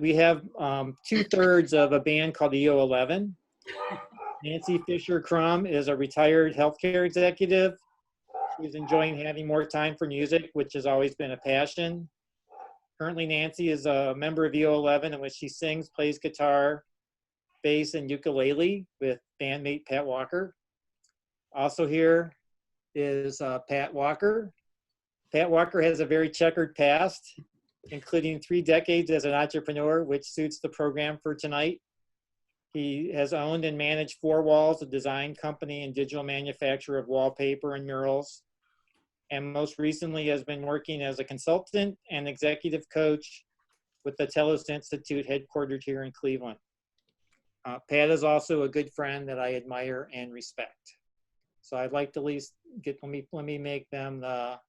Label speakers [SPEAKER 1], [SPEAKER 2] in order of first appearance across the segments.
[SPEAKER 1] we have 2/3 of a band called the EO11. Nancy Fisher Crum is a retired healthcare executive. She's enjoying having more time for music, which has always been a passion. Currently, Nancy is a member of EO11 in which she sings, plays guitar, bass, and ukulele with bandmate Pat Walker. Also here is Pat Walker. Pat Walker has a very checkered past, including 3 decades as an entrepreneur, which suits the program for tonight. He has owned and managed 4 Walls, a design company and digital manufacturer of wallpaper and murals, and most recently has been working as a consultant and executive coach with the Telos Institute headquartered here in Cleveland. Pat is also a good friend that I admire and respect. So I'd like to at least let me make them the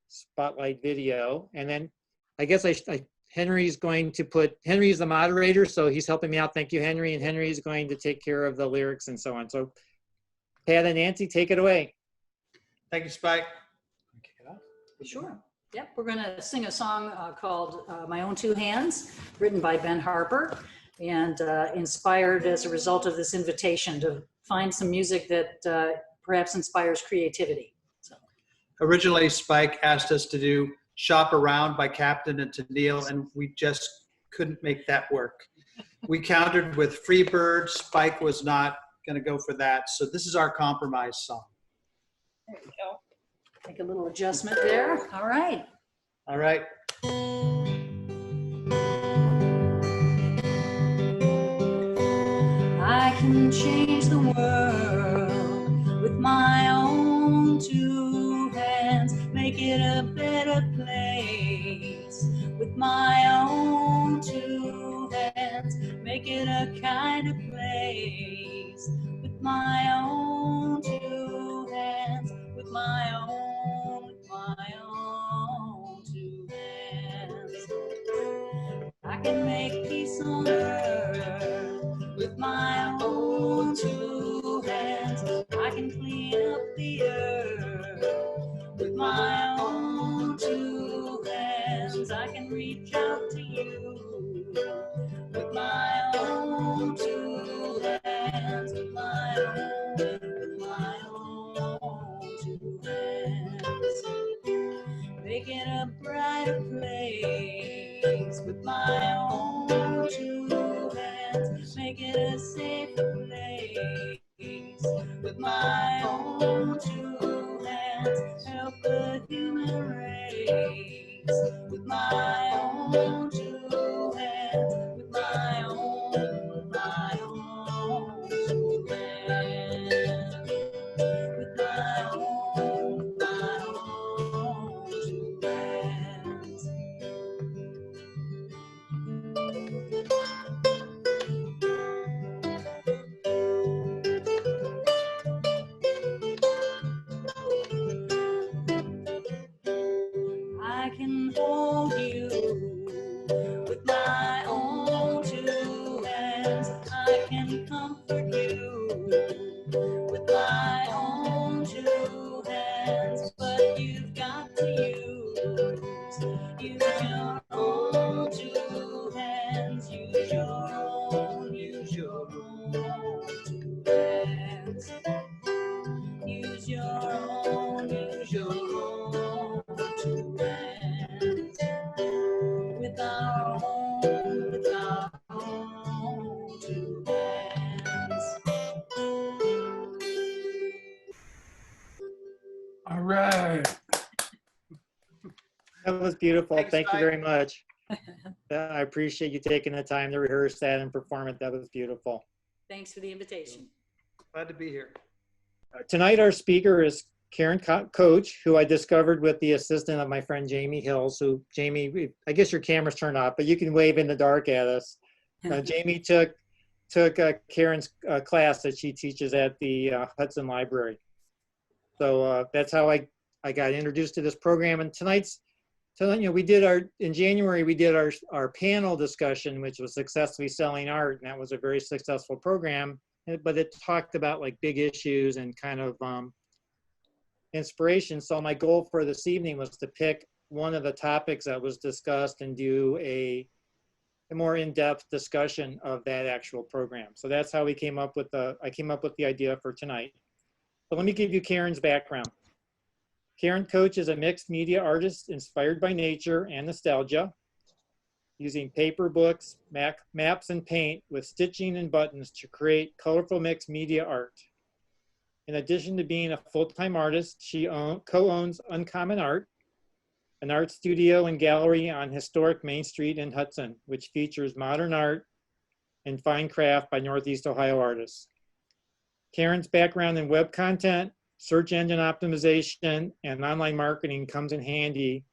[SPEAKER 1] spotlight video. And then I guess Henry's the moderator, so he's helping me out. Thank you, Henry. And Henry's going to take care of the lyrics and so on. So Pat and Nancy, take it away.
[SPEAKER 2] Thank you, Spike.
[SPEAKER 3] Kick it off?
[SPEAKER 4] Sure. Yep, we're going to sing a song called My Own Two Hands, written by Ben Harper, and inspired as a result of this invitation to find some music that perhaps inspires creativity. So.
[SPEAKER 2] Originally, Spike asked us to do Shop Around by Captain and Tennille, and we just couldn't make that work. We countered with Free Bird. Spike was not going to go for that, so this is our compromise song.
[SPEAKER 4] There we go. Make a little adjustment there. All right.
[SPEAKER 2] All right.
[SPEAKER 4] I can change the world with my own 2 hands, make it a better place with my own 2 hands, make it a kinder place with my own 2 hands, with my own 2 hands. I can make peace on earth with my own 2 hands. I can clean up the earth with my own 2 hands. I can reach out to you with my own 2 hands, with my own 2 hands. Make it a brighter place with my own 2 hands. Make it a safer place with my own 2 hands. Help the human race with my own 2 hands. With my own 2 hands. With my own 2 hands. I can hold you with my own 2 hands. I can comfort you with my own 2 hands. But you've got to use your own 2 hands. Use your own 2 hands. Use your own 2 hands. With our own 2 hands.
[SPEAKER 3] All right.
[SPEAKER 1] That was beautiful.
[SPEAKER 2] Thanks,
[SPEAKER 1] Thank you
[SPEAKER 2] Mike.
[SPEAKER 1] very much. I appreciate you taking the time to rehearse that and perform it. That was beautiful.
[SPEAKER 4] Thanks for the invitation.
[SPEAKER 2] Glad to be here.
[SPEAKER 1] Tonight, our speaker is Karen Koch, who I discovered with the assistant of my friend Jamie Hills. Who, Jamie, I guess your camera's turned off, but you can wave in the dark at us. Jamie took Karen's class that she teaches at the Hudson Library. So that's how I got introduced to this program. And in January, we did our panel discussion, which was Successfully Selling Art, and that was a very successful program. But it talked about like big issues and kind of inspiration. So my goal for this evening was to pick one of the topics that was discussed and do a a more in-depth discussion of that actual program. So that's how we came up with I came up with the idea for tonight. But let me give you Karen's background. Karen Koch is a mixed media artist inspired by nature and nostalgia, using paper, books, maps, and paint with stitching and buttons to create colorful mixed media art. In addition to being a full-time artist, she co-owns Uncommon Art, an art studio and gallery on historic Main Street in Hudson, which features modern art and fine craft by Northeast Ohio artists. Karen's background in web content, search engine optimization, and online marketing comes in handy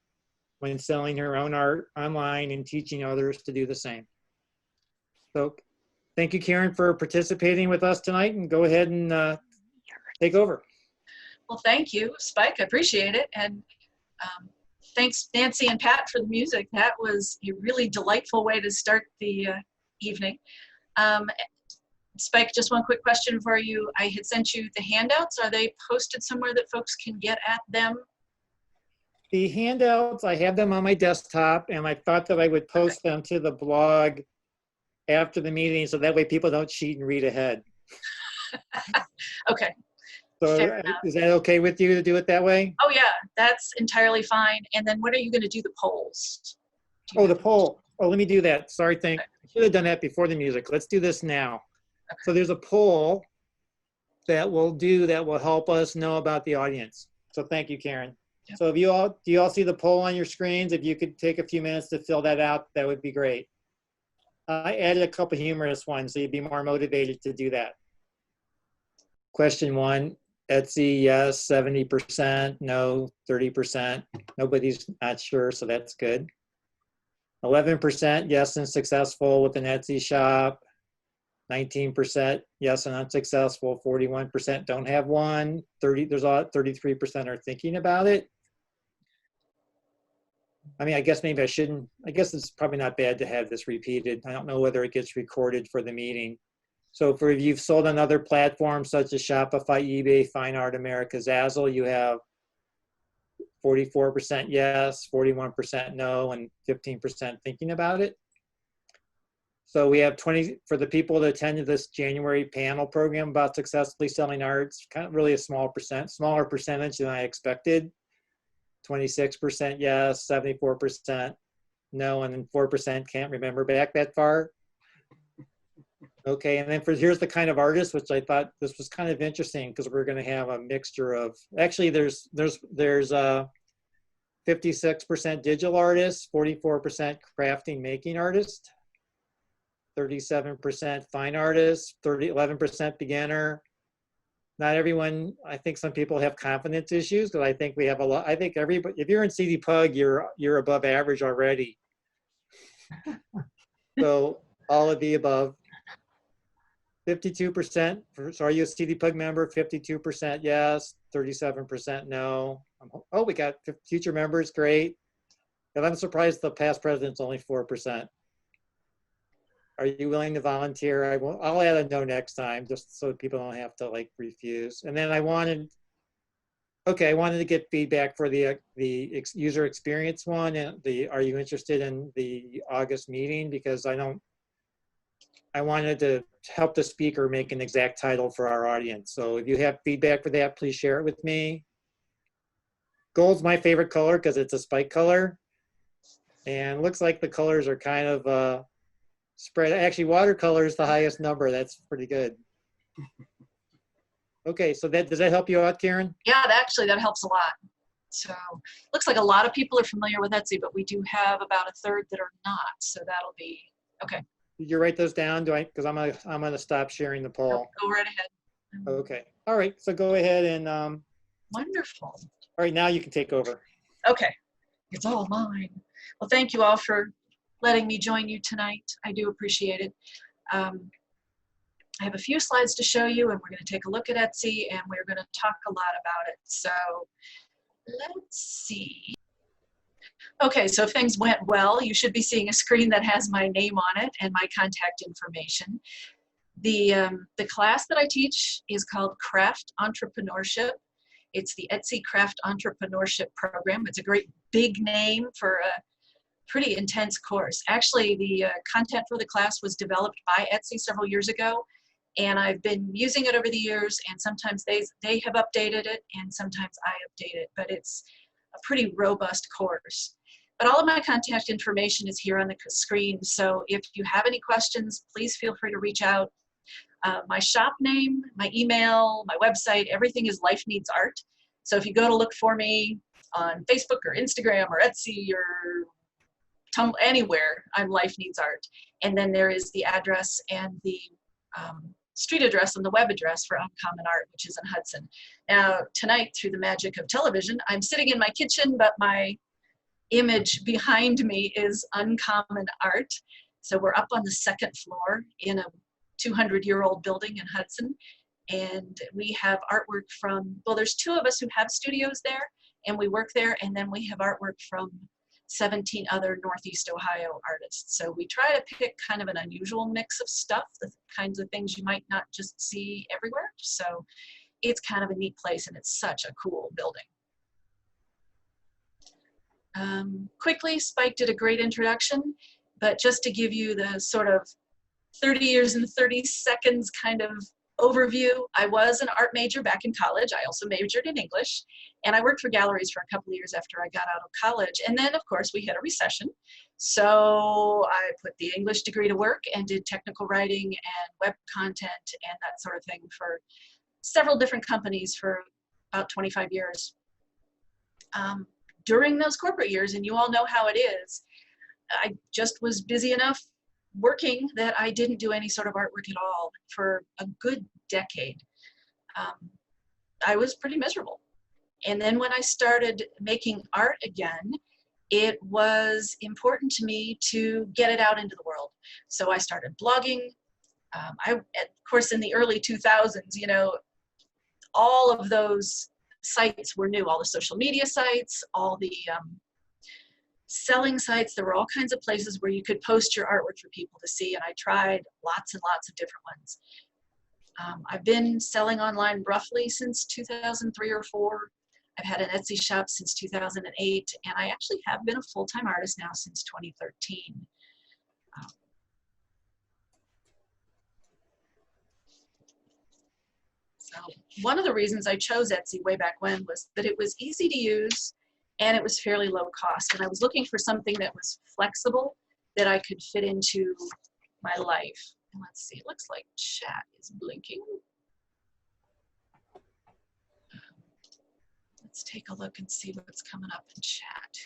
[SPEAKER 1] when selling her own art online and teaching others to do the same. So thank you, Karen, for participating with us tonight, and go ahead and take over.
[SPEAKER 5] Well, thank you, Spike. I appreciate it. And thanks, Nancy and Pat, for the music. That was a really delightful way to start the evening. Spike, just one quick question for you. I had sent you the handouts. Are they posted somewhere that folks can get at them?
[SPEAKER 1] The handouts, I have them on my desktop, and I thought that I would post them to the blog after the meeting, so that way people don't cheat and read ahead.
[SPEAKER 5] Okay.
[SPEAKER 1] So is that okay with you to do it that way?
[SPEAKER 5] Oh yeah, that's entirely fine. And then when are you going to do the polls?
[SPEAKER 1] Oh, the poll. Oh, let me do that. Sorry, I should have done that before the music. Let's do this now.
[SPEAKER 5] Okay.
[SPEAKER 1] So there's a poll that will help us know about the audience. So thank you, Karen.
[SPEAKER 5] Yep.
[SPEAKER 1] So do you all see the poll on your screens? If you could take a few minutes to fill that out, that would be great. I added a couple humorous ones, so you'd be more motivated to do that. Question 1, Etsy, yes, 70%, no, 30%. Nobody's not sure, so that's good. 11%, yes, and successful with an Etsy shop. 19%, yes, and unsuccessful. 41% don't have one. 33% are thinking about it. I mean, I guess maybe I shouldn't. I guess it's probably not bad to have this repeated. I don't know whether it gets recorded for the meeting. So if you've sold on other platforms such as Shopify, eBay, Fine Art America, Zazzle, you have 44% yes, 41% no, and 15% thinking about it. So we have 20, for the people that attended this January panel program about successfully selling arts, kind of really a smaller percentage than I expected. 26% yes, 74% no, and then 4% can't remember back that far. Okay, and then here's the kind of artist, which I thought this was kind of interesting because we're going to have a mixture of, actually there's 56% digital artists, 44% crafting making artist, 37% fine artists, 11% beginner. Not everyone, I think some people have confidence issues, because I think we have a lot, I think everybody, if you're in CDPUG, you're above average already. So all of the above. 52%, so are you a CDPUG member? 52% yes, 37% no. Oh, we got future members, great. And I'm surprised the past president's only 4%. Are you willing to volunteer? I'll add a no next time, just so people don't have to like refuse. And then I wanted to get feedback for the user experience one, and are you interested in the August meeting? Because I wanted to help the speaker make an exact title for our audience. So if you have feedback for that, please share it with me. Gold's my favorite color because it's a spike color. And looks like the colors are kind of spread. Actually, watercolor is the highest number. That's pretty good. Okay, so does that help you out, Karen?
[SPEAKER 5] Yeah, that helps a lot. So looks like a lot of people are familiar with Etsy, but we do have about a third that are not. So that'll be okay.
[SPEAKER 1] Did you write those down? Because I'm gonna stop sharing the poll.
[SPEAKER 5] Go right ahead.
[SPEAKER 1] Okay. All right. So go ahead and.
[SPEAKER 5] Wonderful.
[SPEAKER 1] All right. Now you can take over.
[SPEAKER 5] Okay. It's all mine. Well, thank you all for letting me join you tonight. I do appreciate it. I have a few slides to show you, and we're going to take a look at Etsy, and we're going to talk a lot about it. So let's see. Okay, so if things went well, you should be seeing a screen that has my name on it and my contact information. The class that I teach is called Craft Entrepreneurship. It's the Etsy Craft Entrepreneurship Program. It's a great big name for pretty intense course. Actually, the content for the class was developed by Etsy several years ago, and I've been using it over the years, and sometimes they have updated it, and sometimes I update it, but it's a pretty robust course. But all of my contact information is here on the screen, so if you have any questions, please feel free to reach out. My shop name, my email, my website, everything is Life Needs Art. So if you go to look for me on Facebook or Instagram or Etsy or anywhere, I'm Life Needs Art. And then there is the address and the street address and the web address for Uncommon Art, which is in Hudson. Now, tonight, through the magic of television, I'm sitting in my kitchen, but my image behind me is Uncommon Art. So we're up on the second floor in a 200-year-old building in Hudson. And we have artwork from, well, there's two of us who have studios there, and we work there, and then we have artwork from 17 other Northeast Ohio artists. So we try to pick kind of an unusual mix of stuff, the kinds of things you might not just see everywhere. So it's kind of a neat place, and it's such a cool building. Quickly, Spike did a great introduction, but just to give you the sort of 30 years and 30 seconds kind of overview, I was an art major back in college. I also majored in English, and I worked for galleries for a couple of years after I got out of college. And then, of course, we had a recession. So I put the English degree to work and did technical writing and web content and that sort of thing for several different companies for about 25 years. During those corporate years, and you all know how it is, I just was busy enough working that I didn't do any sort of artwork at all for a good decade. I was pretty miserable. And then when I started making art again, it was important to me to get it out into the world. So I started blogging. Of course, in the early 2000s, you know, all of those sites were new, all the social media sites, all the selling sites. There were all kinds of places where you could post your artwork for people to see, and I tried lots and lots of different ones. I've been selling online roughly since 2003 or 4. I've had an Etsy shop since 2008, and I actually have been a full-time artist now since 2013. So one of the reasons I chose Etsy way back when was that it was easy to use and it was fairly low cost. And I was looking for something that was flexible that I could fit into my life. And let's see, it looks like chat is blinking. Let's take a look and see what's coming up in chat.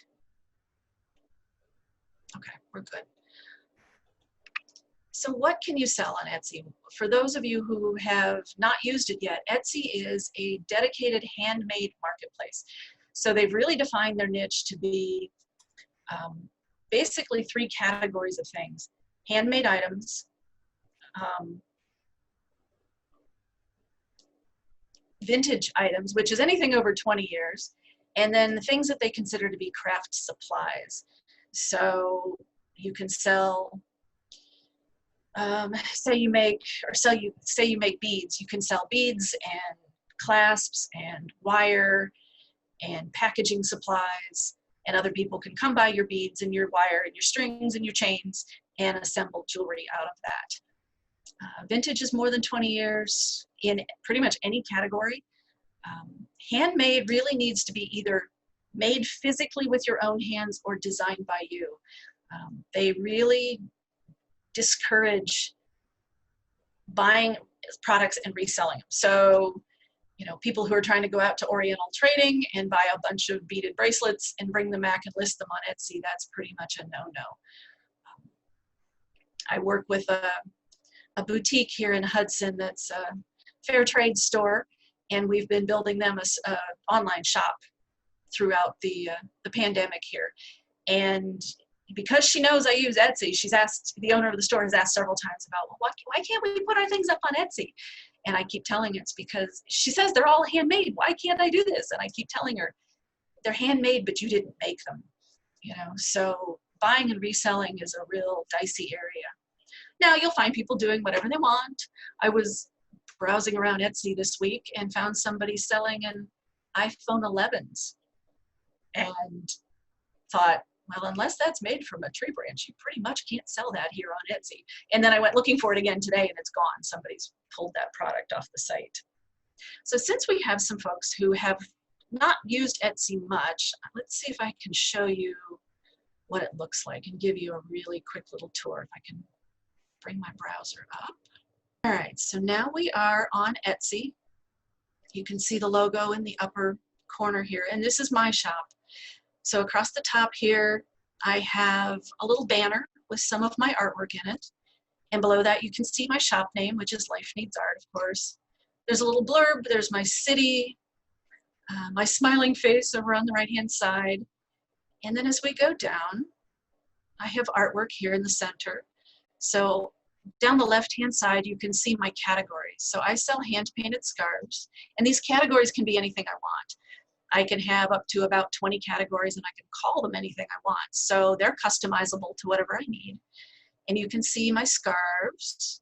[SPEAKER 5] Okay, we're good. So what can you sell on Etsy? For those of you who have not used it yet, Etsy is a dedicated handmade marketplace. So they've really defined their niche to be basically 3 categories of things: handmade items, vintage items, which is anything over 20 years, and then the things that they consider to be craft supplies. So you can sell, say you make beads. You can sell beads and clasps and wire and packaging supplies, and other people can come buy your beads and your wire and your strings and your chains and assemble jewelry out of that. Vintage is more than 20 years in pretty much any category. Handmade really needs to be either made physically with your own hands or designed by you. They really discourage buying products and reselling them. So, you know, people who are trying to go out to Oriental Trading and buy a bunch of beaded bracelets and bring them back and list them on Etsy, that's pretty much a no-no. I work with a boutique here in Hudson that's a fair trade store, and we've been building them an online shop throughout the pandemic here. And because she knows I use Etsy, she's asked, the owner of the store has asked several times about, well, why can't we put our things up on Etsy? And I keep telling her it's because she says they're all handmade. Why can't I do this? And I keep telling her they're handmade, but you didn't make them. You know, so buying and reselling is a real dicey area. Now you'll find people doing whatever they want. I was browsing around Etsy this week and found somebody selling an iPhone 11s and thought, well, unless that's made from a tree branch, you pretty much can't sell that here on Etsy. And then I went looking for it again today and it's gone. Somebody's pulled that product off the site. So since we have some folks who have not used Etsy much, let's see if I can show you what it looks like and give you a really quick little tour if I can bring my browser up. All right, so now we are on Etsy. You can see the logo in the upper corner here, and this is my shop. So across the top here, I have a little banner with some of my artwork in it. And below that, you can see my shop name, which is Life Needs Art, of course. There's a little blurb, there's my city, my smiling face over on the right-hand side. And then as we go down, I have artwork here in the center. So down the left-hand side, you can see my categories. So I sell hand-painted scarves, and these categories can be anything I want. I can have up to about 20 categories, and I can call them anything I want. So they're customizable to whatever I need. And you can see my scarves.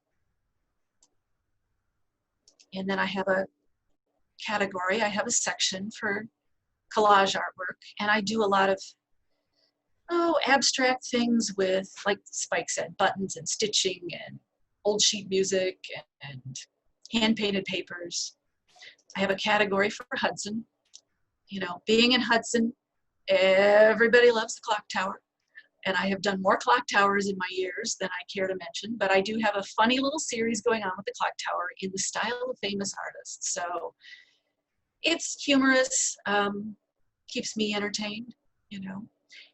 [SPEAKER 5] And then I have a category, I have a section for collage artwork, and I do a lot of abstract things with, like Spike said, buttons and stitching and old sheet music and hand-painted papers. I have a category for Hudson. You know, being in Hudson, everybody loves the clock tower. And I have done more clock towers in my years than I care to mention, but I do have a funny little series going on with the clock tower in the style of famous artists. So it's humorous, keeps me entertained, you know.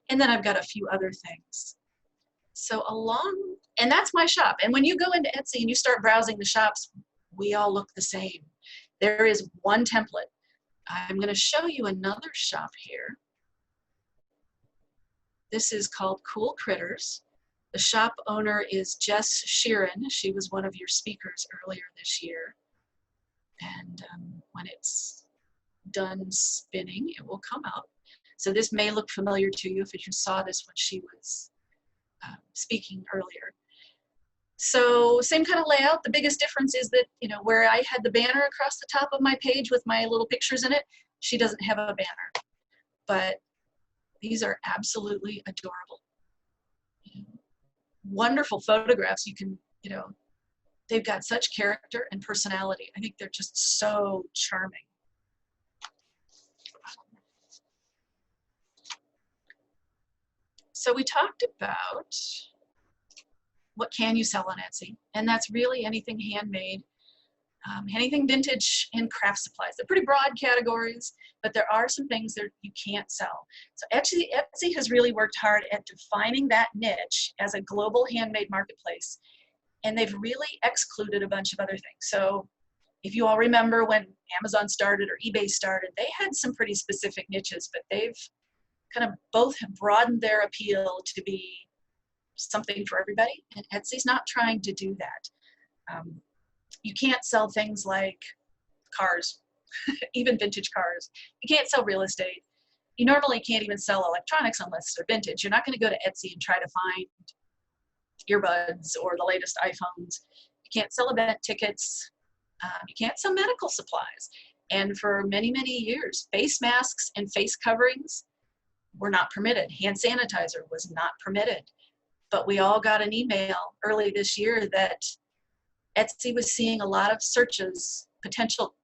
[SPEAKER 5] And then I've got a few other things. So and that's my shop. And when you go into Etsy and you start browsing the shops, we all look the same. There is one template. I'm going to show you another shop here. This is called Cool Critters. The shop owner is Jess Sheeran. She was one of your speakers earlier this year. And when it's done spinning, it will come out. So this may look familiar to you if you saw this when she was speaking earlier. So same kind of layout. The biggest difference is that, you know, where I had the banner across the top of my page with my little pictures in it, she doesn't have a banner. But these are absolutely adorable. You know, wonderful photographs. You can, you know, they've got such character and personality. I think they're just so charming. So we talked about what can you sell on Etsy, and that's really anything handmade, anything vintage and craft supplies. They're pretty broad categories, but there are some things that you can't sell. So Etsy has really worked hard at defining that niche as a global handmade marketplace, and they've really excluded a bunch of other things. So if you all remember when Amazon started or eBay started, they had some pretty specific niches, but they've kind of both have broadened their appeal to be something for everybody, and Etsy's not trying to do that. You can't sell things like cars, even vintage cars. You can't sell real estate. You normally can't even sell electronics unless they're vintage. You're not going to go to Etsy and try to find earbuds or the latest iPhones. You can't sell event tickets. You can't sell medical supplies. And for many, many years, face masks and face coverings were not permitted. Hand sanitizer was not permitted. But we all got an email early this year that Etsy was seeing a lot of searches, potential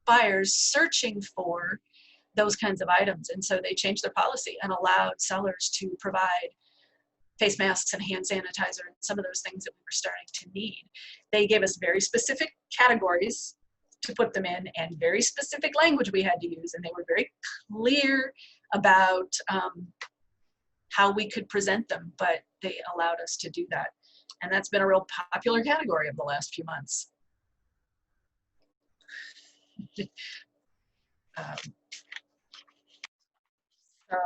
[SPEAKER 5] buyers searching for those kinds of items. And so they changed their policy and allowed sellers to provide face masks and hand sanitizer and some of those things that we were starting to need. They gave us very specific categories to put them in and very specific language we had to use. And they were very clear about how we could present them, but they allowed us to do that. And that's been a real popular category of the last few months. So,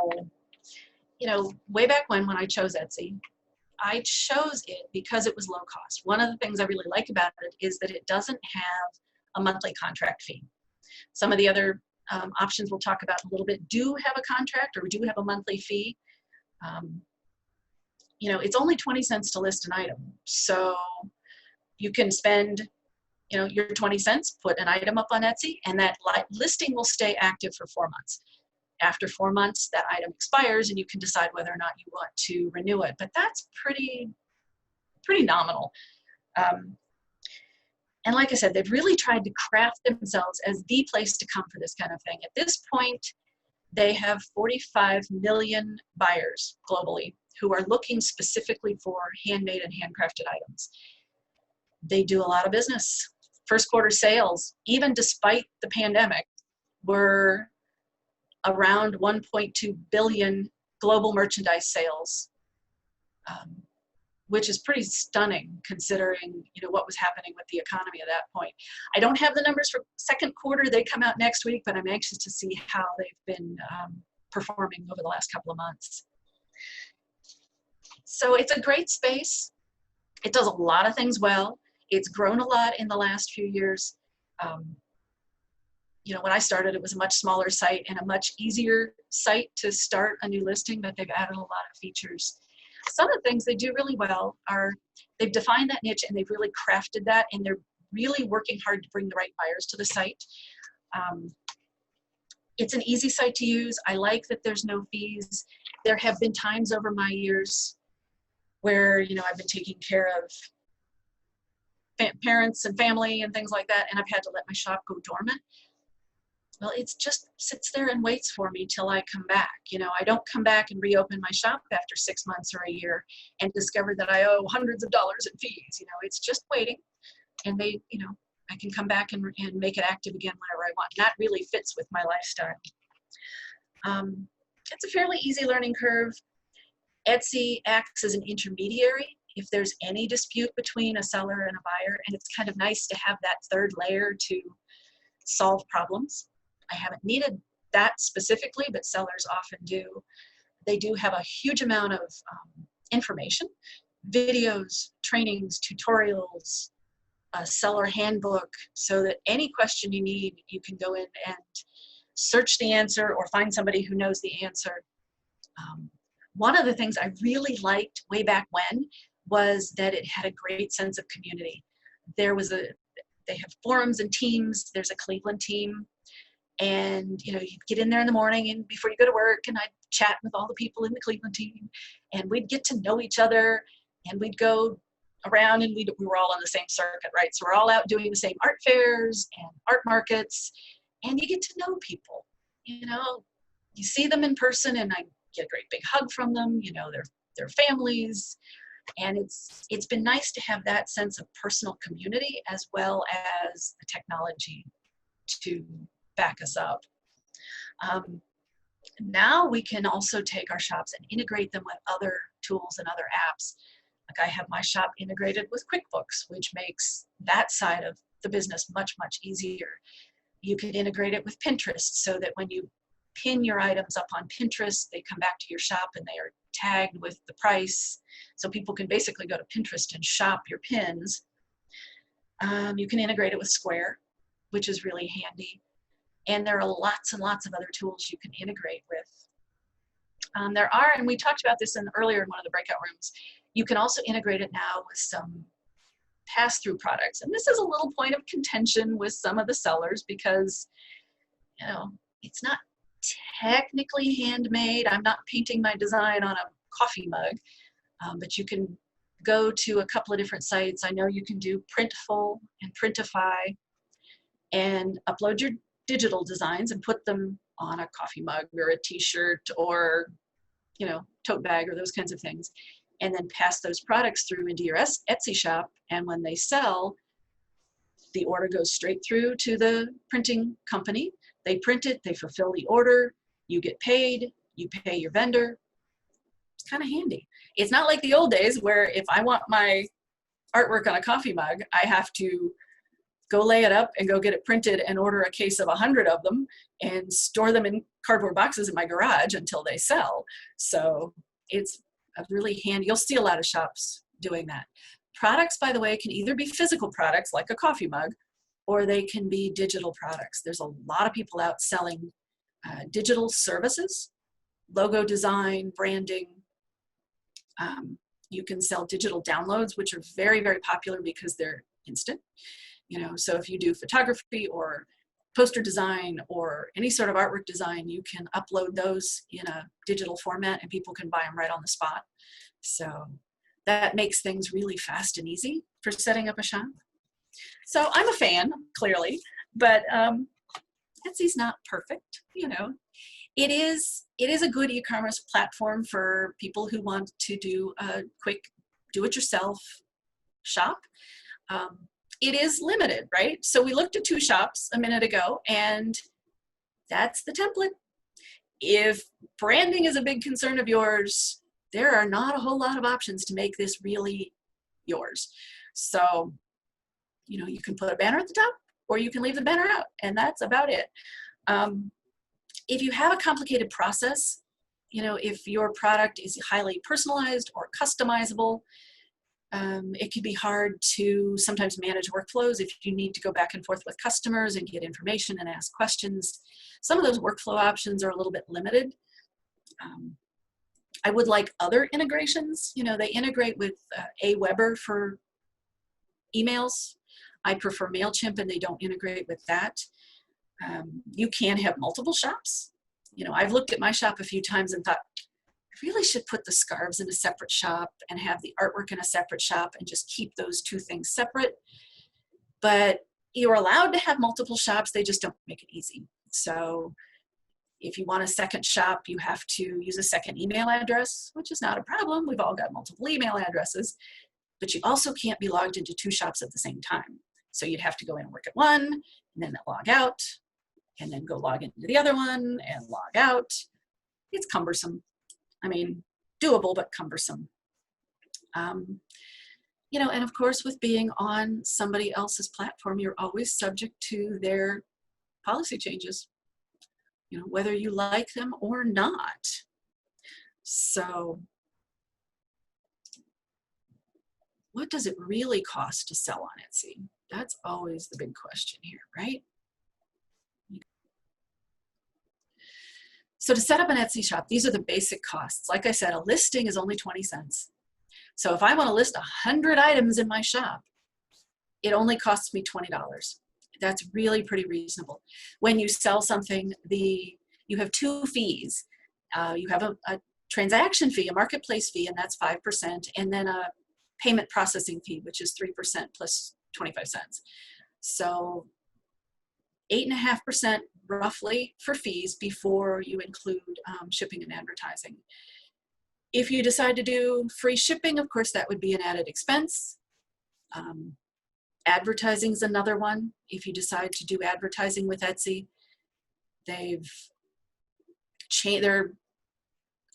[SPEAKER 5] you know, way back when I chose Etsy, I chose it because it was low cost. One of the things I really like about it is that it doesn't have a monthly contract fee. Some of the other options we'll talk about in a little bit do have a contract or do have a monthly fee. You know, it's only 20 cents to list an item. So you can spend, you know, your 20 cents, put an item up on Etsy, and that listing will stay active for 4 months. after 4 months, that item expires and you can decide whether or not you want to renew it. But that's pretty nominal. And like I said, they've really tried to craft themselves as the place to come for this kind of thing. At this point, they have 45 million buyers globally who are looking specifically for handmade and handcrafted items. They do a lot of business. First quarter sales, even despite the pandemic, were around 1.2 billion global merchandise sales, which is pretty stunning considering, you know, what was happening with the economy at that point. I don't have the numbers for second quarter. They come out next week, but I'm anxious to see how they've been performing over the last couple of months. So it's a great space. It does a lot of things well. It's grown a lot in the last few years. You know, when I started, it was a much smaller site and a much easier site to start a new listing, but they've added a lot of features. Some of the things they do really well are they've defined that niche and they've really crafted that, and they're really working hard to bring the right buyers to the site. It's an easy site to use. I like that there's no fees. There have been times over my years where, you know, I've been taking care of parents and family and things like that, and I've had to let my shop go dormant. Well, it just sits there and waits for me till I come back. You know, I don't come back and reopen my shop after 6 months or a year and discover that I owe hundreds of dollars in fees. You know, it's just waiting, and they, you know, I can come back and make it active again whenever I want. And that really fits with my lifestyle. It's a fairly easy learning curve. Etsy acts as an intermediary if there's any dispute between a seller and a buyer, and it's kind of nice to have that third layer to solve problems. I haven't needed that specifically, but sellers often do. They do have a huge amount of information, videos, trainings, tutorials, a seller handbook, so that any question you need, you can go in and search the answer or find somebody who knows the answer. One of the things I really liked way back when was that it had a great sense of community. They have forums and teams. There's a Cleveland team. And, you know, you'd get in there in the morning and before you go to work, and I'd chat with all the people in the Cleveland team, and we'd get to know each other, and we'd go around, and we were all on the same circuit, right? So we're all out doing the same art fairs and art markets, and you get to know people. You know, you see them in person, and I get a great big hug from them. You know, their families, and it's been nice to have that sense of personal community as well as the technology to back us up. Now we can also take our shops and integrate them with other tools and other apps. Like I have my shop integrated with QuickBooks, which makes that side of the business much, much easier. You can integrate it with Pinterest so that when you pin your items up on Pinterest, they come back to your shop and they are tagged with the price. So people can basically go to Pinterest and shop your pins. You can integrate it with Square, which is really handy. And there are lots and lots of other tools you can integrate with. There are, and we talked about this earlier in one of the breakout rooms, you can also integrate it now with some pass-through products. And this is a little point of contention with some of the sellers because, you know, it's not technically handmade. I'm not painting my design on a coffee mug, but you can go to a couple of different sites. I know you can do Printful and Printify and upload your digital designs and put them on a coffee mug or a t-shirt or, you know, tote bag or those kinds of things, and then pass those products through into your Etsy shop. And when they sell, the order goes straight through to the printing company. They print it, they fulfill the order, you get paid, you pay your vendor. It's kind of handy. It's not like the old days where if I want my artwork on a coffee mug, I have to go lay it up and go get it printed and order a case of 100 of them and store them in cardboard boxes in my garage until they sell. So it's a really handy, you'll see a lot of shops doing that. Products, by the way, can either be physical products like a coffee mug, or they can be digital products. There's a lot of people out selling digital services, logo design, branding. You can sell digital downloads, which are very, very popular because they're instant. You know, so if you do photography or poster design or any sort of artwork design, you can upload those in a digital format and people can buy them right on the spot. So that makes things really fast and easy for setting up a shop. So I'm a fan, clearly, but Etsy's not perfect, you know. It is a good e-commerce platform for people who want to do a quick do-it-yourself shop. It is limited, right? So we looked at 2 shops a minute ago, and that's the template. If branding is a big concern of yours, there are not a whole lot of options to make this really yours. So, you know, you can put a banner at the top, or you can leave the banner out, and that's about it. If you have a complicated process, you know, if your product is highly personalized or customizable, it can be hard to sometimes manage workflows if you need to go back and forth with customers and get information and ask questions. Some of those workflow options are a little bit limited. I would like other integrations. You know, they integrate with Aweber for emails. I prefer MailChimp, and they don't integrate with that. You can have multiple shops. You know, I've looked at my shop a few times and thought, I really should put the scarves in a separate shop and have the artwork in a separate shop and just keep those 2 things separate. But you're allowed to have multiple shops, they just don't make it easy. So if you want a second shop, you have to use a second email address, which is not a problem. We've all got multiple email addresses, but you also can't be logged into 2 shops at the same time. So you'd have to go in and work at one, and then log out, and then go log into the other one and log out. It's cumbersome. I mean, doable, but cumbersome. You know, and of course, with being on somebody else's platform, you're always subject to their policy changes, you know, whether you like them or not. So what does it really cost to sell on Etsy? That's always the big question here, right? So to set up an Etsy shop, these are the basic costs. Like I said, a listing is only 20 cents. So if I want to list 100 items in my shop, it only costs me $20. That's really pretty reasonable. When you sell something, you have 2 fees. You have a transaction fee, a marketplace fee, and that's 5%, and then a payment processing fee, which is 3% plus 25 cents. So 8.5% roughly for fees before you include shipping and advertising. If you decide to do free shipping, of course, that would be an added expense. Advertising is another one. If you decide to do advertising with Etsy, they're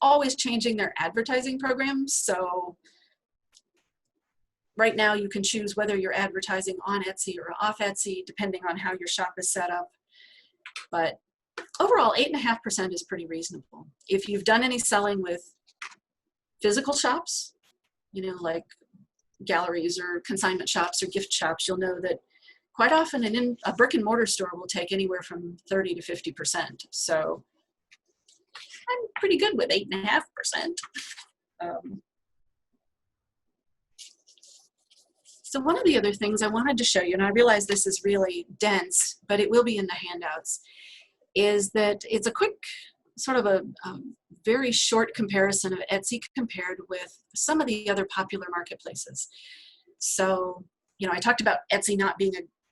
[SPEAKER 5] always changing their advertising programs. So right now you can choose whether you're advertising on Etsy or off Etsy, depending on how your shop is set up. But overall, 8.5% is pretty reasonable. If you've done any selling with physical shops, you know, like galleries or consignment shops or gift shops, you'll know that quite often a brick and mortar store will take anywhere from 30 to 50%. So I'm pretty good with 8.5%. So one of the other things I wanted to show you, and I realize this is really dense, but it will be in the handouts, is that it's a quick, sort of a very short comparison of Etsy compared with some of the other popular marketplaces. So, you know, I talked about Etsy not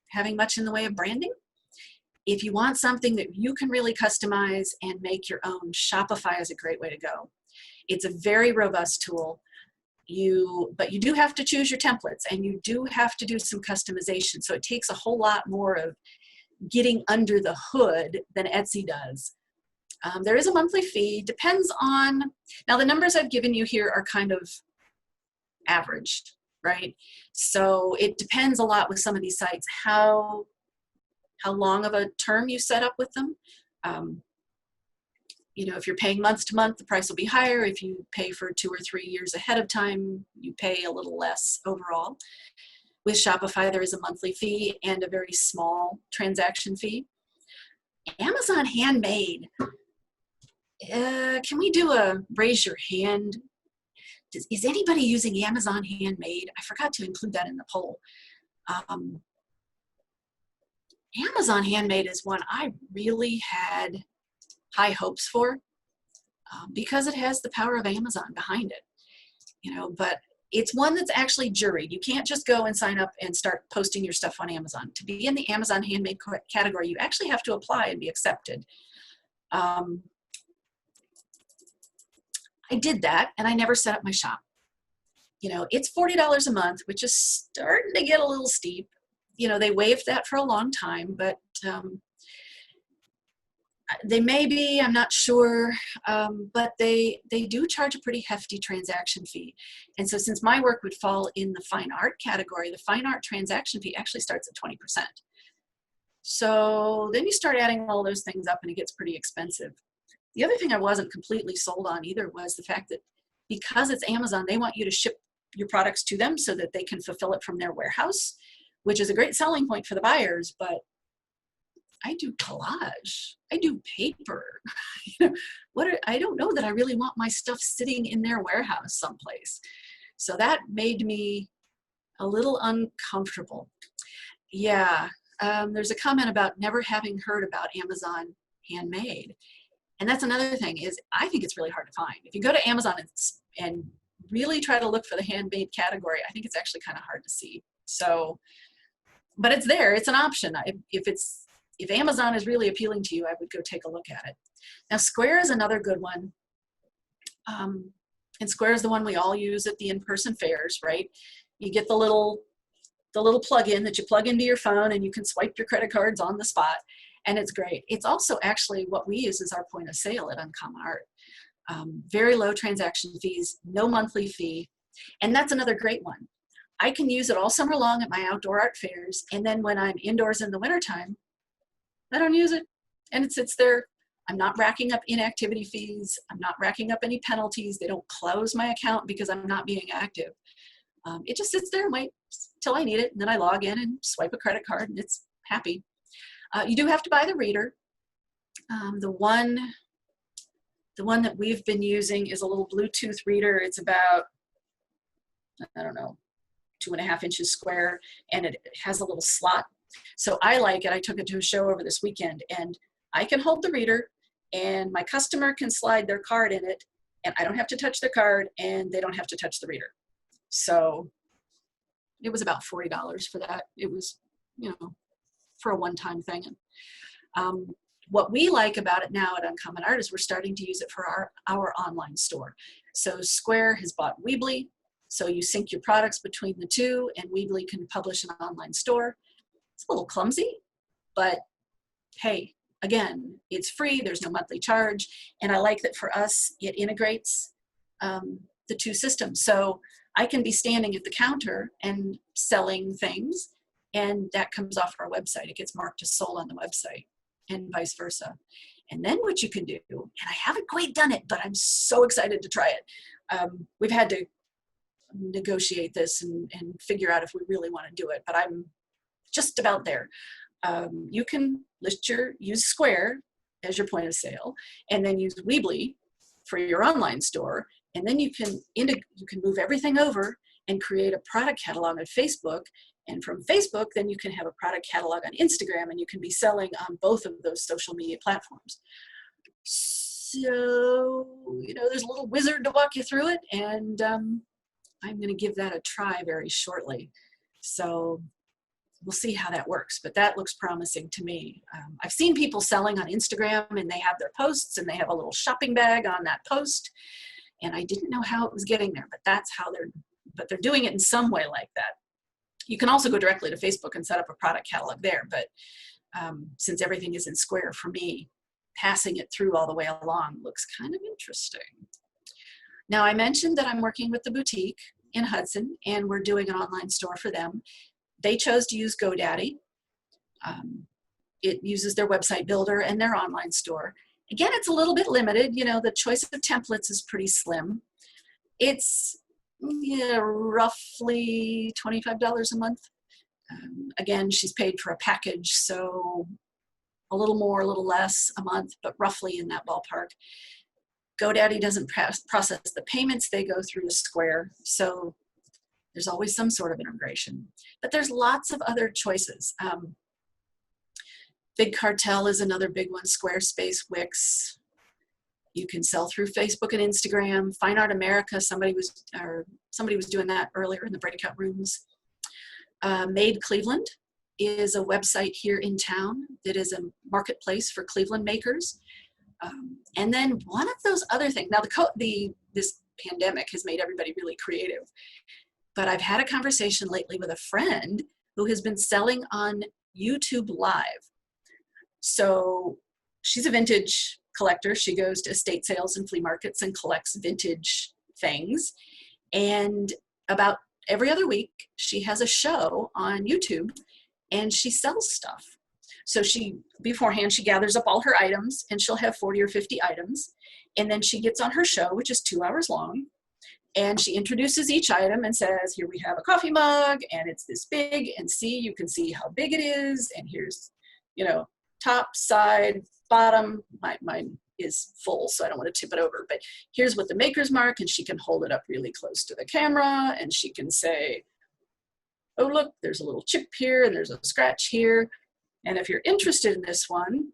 [SPEAKER 5] having much in the way of branding. If you want something that you can really customize and make your own, Shopify is a great way to go. It's a very robust tool. But you do have to choose your templates, and you do have to do some customization. So it takes a whole lot more of getting under the hood than Etsy does. There is a monthly fee, depends on, now the numbers I've given you here are kind of averaged, right? So it depends a lot with some of these sites, how long of a term you set up with them. You know, if you're paying month to month, the price will be higher. If you pay for 2 or 3 years ahead of time, you pay a little less overall. With Shopify, there is a monthly fee and a very small transaction fee. Amazon Handmade. Can we do a raise your hand? Is anybody using Amazon Handmade? I forgot to include that in the poll. Amazon Handmade is one I really had high hopes for because it has the power of Amazon behind it, you know, but it's one that's actually juried. You can't just go and sign up and start posting your stuff on Amazon. To be in the Amazon Handmade category, you actually have to apply and be accepted. I did that, and I never set up my shop. You know, it's $40 a month, which is starting to get a little steep. You know, they waived that for a long time, but they may be, I'm not sure, but they do charge a pretty hefty transaction fee. And so since my work would fall in the fine art category, the fine art transaction fee actually starts at 20%. So then you start adding all those things up and it gets pretty expensive. The other thing I wasn't completely sold on either was the fact that because it's Amazon, they want you to ship your products to them so that they can fulfill it from their warehouse, which is a great selling point for the buyers, but I do collage, I do paper. You know, I don't know that I really want my stuff sitting in their warehouse someplace. So that made me a little uncomfortable. Yeah, there's a comment about never having heard about Amazon Handmade. And that's another thing is I think it's really hard to find. If you go to Amazon and really try to look for the handmade category, I think it's actually kind of hard to see. So, but it's there, it's an option. If Amazon is really appealing to you, I would go take a look at it. Now, Square is another good one. And Square is the one we all use at the in-person fairs, right? You get the little plug-in that you plug into your phone and you can swipe your credit cards on the spot. And it's great. It's also actually what we use as our point of sale at Uncommon Art. Very low transaction fees, no monthly fee. And that's another great one. I can use it all summer long at my outdoor art fairs. And then when I'm indoors in the wintertime, I don't use it. And it sits there. I'm not racking up inactivity fees. I'm not racking up any penalties. They don't close my account because I'm not being active. It just sits there and waits till I need it. And then I log in and swipe a credit card and it's happy. You do have to buy the reader. The one that we've been using is a little Bluetooth reader. It's about, I don't know, 2.5 inches square, and it has a little slot. So I like it. I took it to a show over this weekend, and I can hold the reader, and my customer can slide their card in it, and I don't have to touch the card, and they don't have to touch the reader. So it was about $40 for that. It was, you know, for a one-time thing. What we like about it now at Uncommon Art is we're starting to use it for our online store. So Square has bought Weebly, so you sync your products between the two, and Weebly can publish an online store. It's a little clumsy, but hey, again, it's free, there's no monthly charge, and I like that for us, it integrates the two systems. So I can be standing at the counter and selling things, and that comes off our website. It gets marked as sold on the website, and vice versa. And then what you can do, and I haven't quite done it, but I'm so excited to try it. We've had to negotiate this and figure out if we really want to do it, but I'm just about there. You can use Square as your point of sale, and then use Weebly for your online store, and then you can move everything over and create a product catalog on Facebook. And from Facebook, then you can have a product catalog on Instagram, and you can be selling on both of those social media platforms. So, you know, there's a little wizard to walk you through it, and I'm going to give that a try very shortly. So we'll see how that works, but that looks promising to me. I've seen people selling on Instagram, and they have their posts, and they have a little shopping bag on that post, and I didn't know how it was getting there, but that's how they're doing it in some way like that. You can also go directly to Facebook and set up a product catalog there, but since everything is in Square, for me, passing it through all the way along looks kind of interesting. Now, I mentioned that I'm working with the boutique in Hudson, and we're doing an online store for them. They chose to use GoDaddy. It uses their website builder and their online store. Again, it's a little bit limited. You know, the choice of templates is pretty slim. It's roughly $25 a month. Again, she's paid for a package, so a little more, a little less a month, but roughly in that ballpark. GoDaddy doesn't process the payments. They go through the Square, so there's always some sort of integration. But there's lots of other choices. Big Cartel is another big one. Squarespace, Wix. You can sell through Facebook and Instagram. Fine Art America, somebody was doing that earlier in the breakout rooms. Made Cleveland is a website here in town that is a marketplace for Cleveland makers. And then one of those other things, now this pandemic has made everybody really creative, but I've had a conversation lately with a friend who has been selling on YouTube Live. So she's a vintage collector. She goes to estate sales and flea markets and collects vintage things. And about every other week, she has a show on YouTube and she sells stuff. So beforehand, she gathers up all her items and she'll have 40 or 50 items. And then she gets on her show, which is 2 hours long. And she introduces each item and says, here we have a coffee mug and it's this big, and you can see how big it is. And here's, top, side, bottom. Mine is full, so I don't want to tip it over, but here's what the maker's mark, and she can hold it up really close to the camera and she can say, oh, look, there's a little chip here and there's a scratch here. And if you're interested in this one,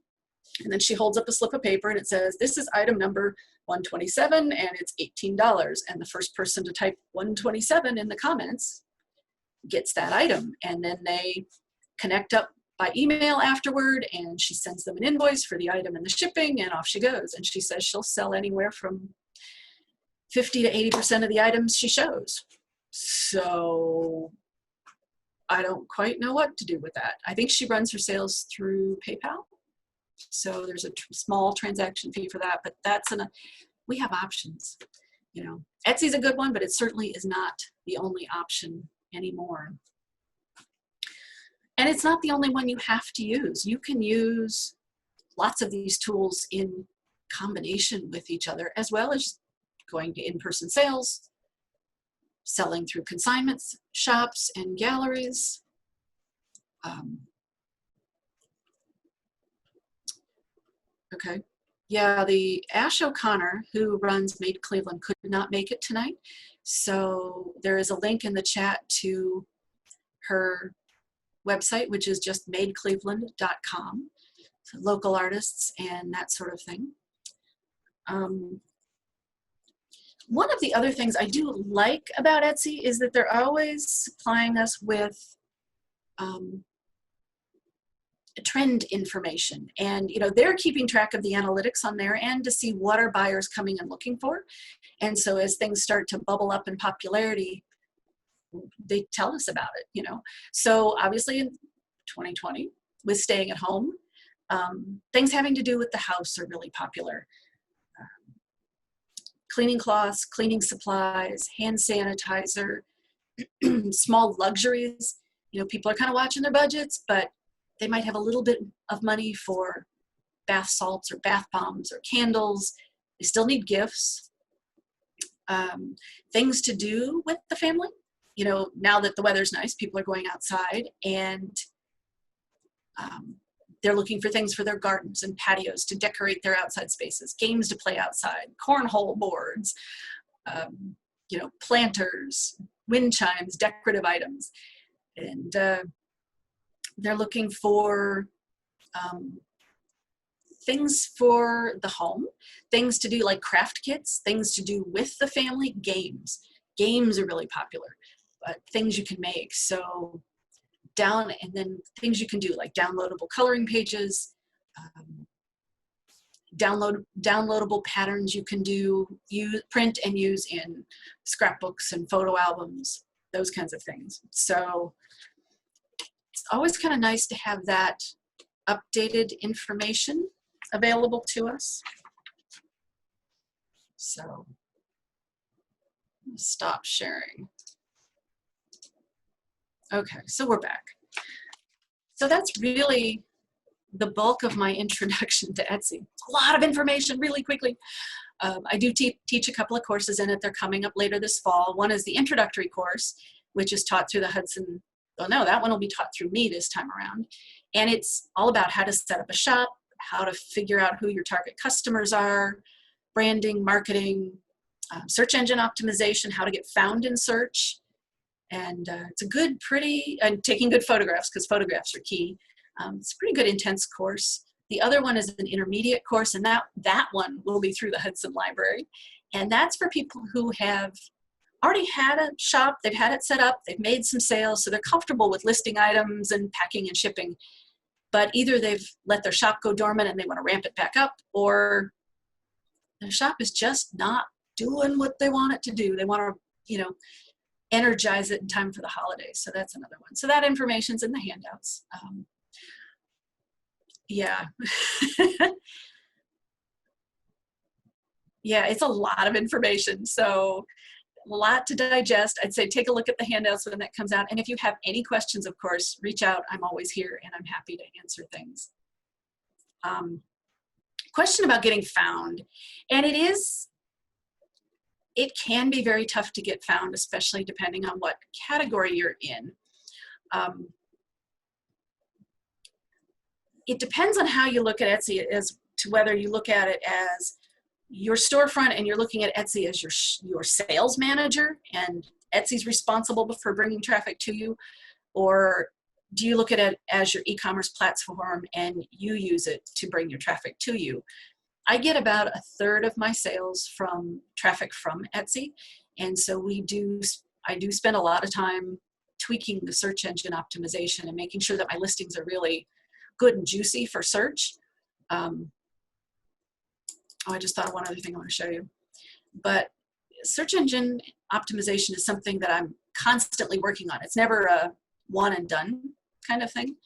[SPEAKER 5] and then she holds up a slip of paper and it says, this is item number 127 and it's $18. And the first person to type 127 in the comments gets that item. And then they connect up by email afterward, and she sends them an invoice for the item and the shipping, and off she goes. And she says she'll sell anywhere from 50 to 80% of the items she shows. So I don't quite know what to do with that. I think she runs her sales through PayPal. So there's a small transaction fee for that, but we have options. Etsy's a good one, but it certainly is not the only option anymore. And it's not the only one you have to use. You can use lots of these tools in combination with each other, as well as going to in-person sales, selling through consignments, shops, and galleries. Okay. Yeah, the Ash O'Connor, who runs Made Cleveland, could not make it tonight. So there is a link in the chat to her website, which is just madecleveland.com. So local artists and that sort of thing. One of the other things I do like about Etsy is that they're always supplying us with trend information, and they're keeping track of the analytics on their end to see what are buyers coming and looking for. And so as things start to bubble up in popularity, they tell us about it. So obviously in 2020, with staying at home, things having to do with the house are really popular. Cleaning cloths, cleaning supplies, hand sanitizer, small luxuries. People are kind of watching their budgets, but they might have a little bit of money for bath salts or bath bombs or candles. They still need gifts. Things to do with the family. Now that the weather's nice, people are going outside, and they're looking for things for their gardens and patios to decorate their outside spaces, games to play outside, cornhole boards, planters, wind chimes, decorative items. And they're looking for things for the home, things to do like craft kits, things to do with the family, games. Games are really popular, but things you can make. So and then things you can do like downloadable coloring pages, downloadable patterns you can print and use in scrapbooks and photo albums, those kinds of things. So it's always kind of nice to have that updated information available to us. So stop sharing. Okay, so we're back. So that's really the bulk of my introduction to Etsy. A lot of information really quickly. I do teach a couple of courses in it. They're coming up later this fall. One is the introductory course, which is taught through the Hudson. Oh no, that one will be taught through me this time around. And it's all about how to set up a shop, how to figure out who your target customers are, branding, marketing, search engine optimization, how to get found in search. And it's a good, pretty, and taking good photographs, because photographs are key. It's a pretty good intense course. The other one is an intermediate course, and that one will be through the Hudson Library. And that's for people who have already had a shop, they've had it set up, they've made some sales, so they're comfortable with listing items and packing and shipping. But either they've let their shop go dormant and they want to ramp it back up, or their shop is just not doing what they want it to do. They want to, you know, energize it in time for the holidays. So that's another one. So that information's in the handouts. Yeah. Yeah, it's a lot of information. So a lot to digest. I'd say take a look at the handouts when that comes out. And if you have any questions, of course, reach out. I'm always here and I'm happy to answer things. Question about getting found. And it can be very tough to get found, especially depending on what category you're in. It depends on how you look at Etsy as to whether you look at it as your storefront and you're looking at Etsy as your sales manager and Etsy's responsible for bringing traffic to you, or do you look at it as your e-commerce platform and you use it to bring your traffic to you? I get about a third of my sales from traffic from Etsy, and so I do spend a lot of time tweaking the search engine optimization and making sure that my listings are really good and juicy for search. I just thought of one other thing I want to show you. But search engine optimization is something that I'm constantly working on. It's never a one and done kind of thing.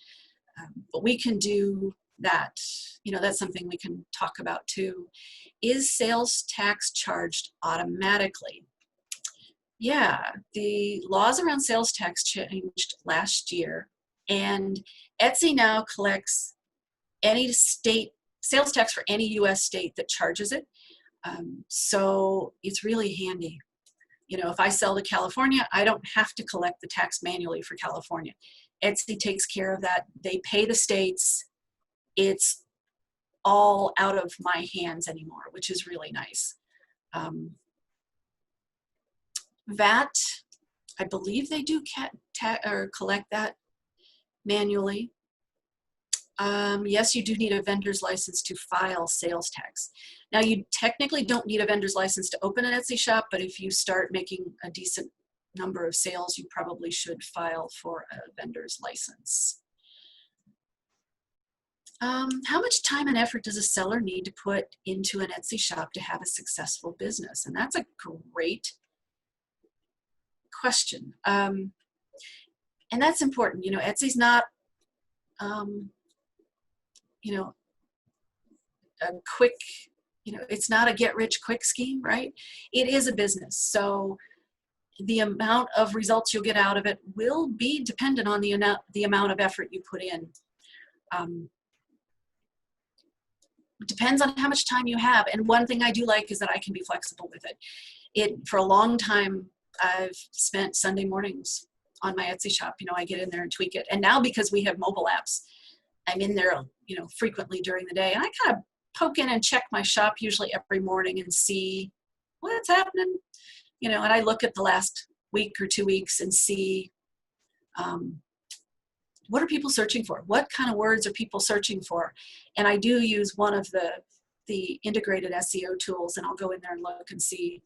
[SPEAKER 5] But we can do that. You know, that's something we can talk about too. Is sales tax charged automatically? Yeah, the laws around sales tax changed last year, and Etsy now collects any state sales tax for any US state that charges it. So it's really handy. You know, if I sell to California, I don't have to collect the tax manually for California. Etsy takes care of that. They pay the states. It's all out of my hands anymore, which is really nice. VAT, I believe they do collect that manually. Yes, you do need a vendor's license to file sales tax. Now, you technically don't need a vendor's license to open an Etsy shop, but if you start making a decent number of sales, you probably should file for a vendor's license. How much time and effort does a seller need to put into an Etsy shop to have a successful business? And that's a great question. And that's important. You know, Etsy's not, you know, a quick, you know, it's not a get rich quick scheme, right? It is a business. So the amount of results you'll get out of it will be dependent on the amount of effort you put in. It depends on how much time you have. And one thing I do like is that I can be flexible with it. For a long time, I've spent Sunday mornings on my Etsy shop. You know, I get in there and tweak it. And now because we have mobile apps, I'm in there, you know, frequently during the day. And I kind of poke in and check my shop usually every morning and see what's happening. You know, and I look at the last week or 2 weeks and see what are people searching for? What kind of words are people searching for? And I do use one of the integrated SEO tools, and I'll go in there and look and see,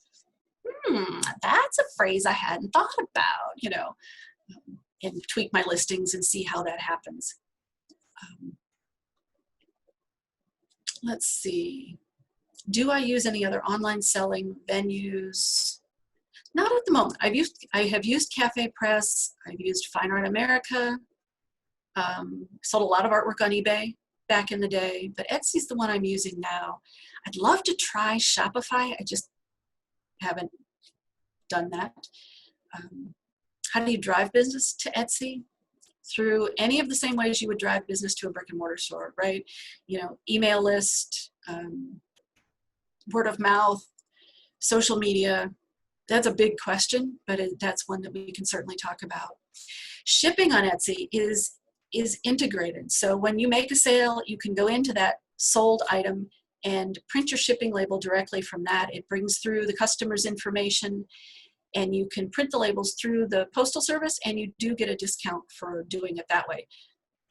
[SPEAKER 5] that's a phrase I hadn't thought about, you know, and tweak my listings and see how that happens. Let's see. Do I use any other online selling venues? Not at the moment. I have used Cafe Press. I've used Fine Art America. Sold a lot of artwork on eBay back in the day, but Etsy's the one I'm using now. I'd love to try Shopify. I just haven't done that. How do you drive business to Etsy? Through any of the same ways you would drive business to a brick and mortar store, right? You know, email list, word of mouth, social media. That's a big question, but that's one that we can certainly talk about. Shipping on Etsy is integrated. So when you make a sale, you can go into that sold item and print your shipping label directly from that. It brings through the customer's information, and you can print the labels through the postal service, and you do get a discount for doing it that way.